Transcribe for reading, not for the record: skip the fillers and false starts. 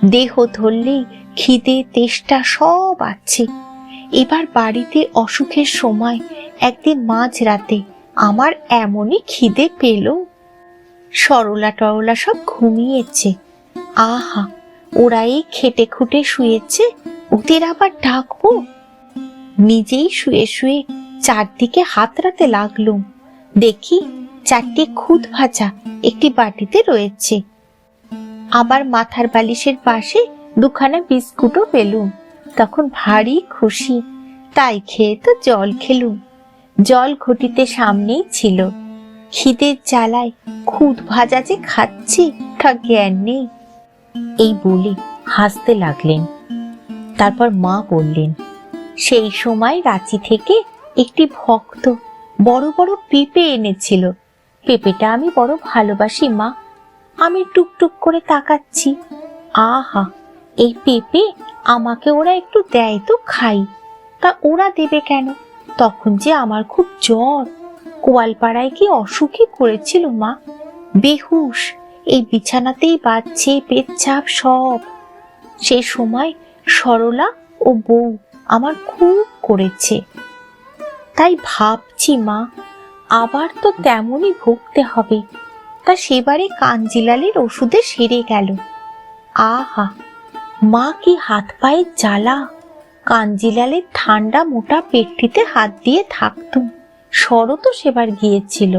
দেহ ধরলেই খিদে তেষ্টা সব আছে। এবার বাড়িতে অসুখের সময় একদিন মাঝরাতে আমার এমনই খিদে পেল। সরলা টরলা সব ঘুমিয়েছে। আহা, ওরা এই খেটে খুটে শুয়েছে, ওদের আবার ডাকবো? নিজেই শুয়ে শুয়ে চারদিকে হাতড়াতে লাগলুম। দেখি 4টে খুদ ভাজা একটি বাটিতে রয়েছে। আবার মাথার বালিশের পাশে 2খানা বিস্কুটও পেলুম। তখন ভারী খুশি, তাই খেয়ে তো জল খেলুম। জল ঘটিতে সামনেই ছিল। খিদের জ্বালায় খুদ ভাজা যে খাচ্ছি তা জ্ঞান নেই। এই বলে হাসতে লাগলেন। তারপর মা বললেন, সেই সময় রাঁচি থেকে একটি ভক্ত বড় বড় পেঁপে এনেছিল। পেঁপেটা আমি বড় ভালোবাসি মা। আমি টুকটুক করে তাকাচ্ছি। আহা, এই পেঁপে আমাকে ওরা একটু দেয় তো খাই। তা ওরা দেবে কেন? তখন যে আমার খুব জ্বর, গোয়ালপাড়ায় কি অসুখই করেছিল মা। বেহুশ, এই বিছানাতেই বাজছে পেচ্ছাপ সব। সে সময় সরলা ও বউ আমার খুব করেছে। তাই ভাবছি মা, আবার তো তেমনই ভুগতে হবে। তা সেবারে কাঞ্জিলালের ওষুধে সেরে গেল। আহা, মা কি হাত পায়ের জ্বালা! কাঞ্জিলালের ঠান্ডা মোটা পেটটিতে হাত দিয়ে থাকতুম। সরও তো সেবার গিয়েছিল।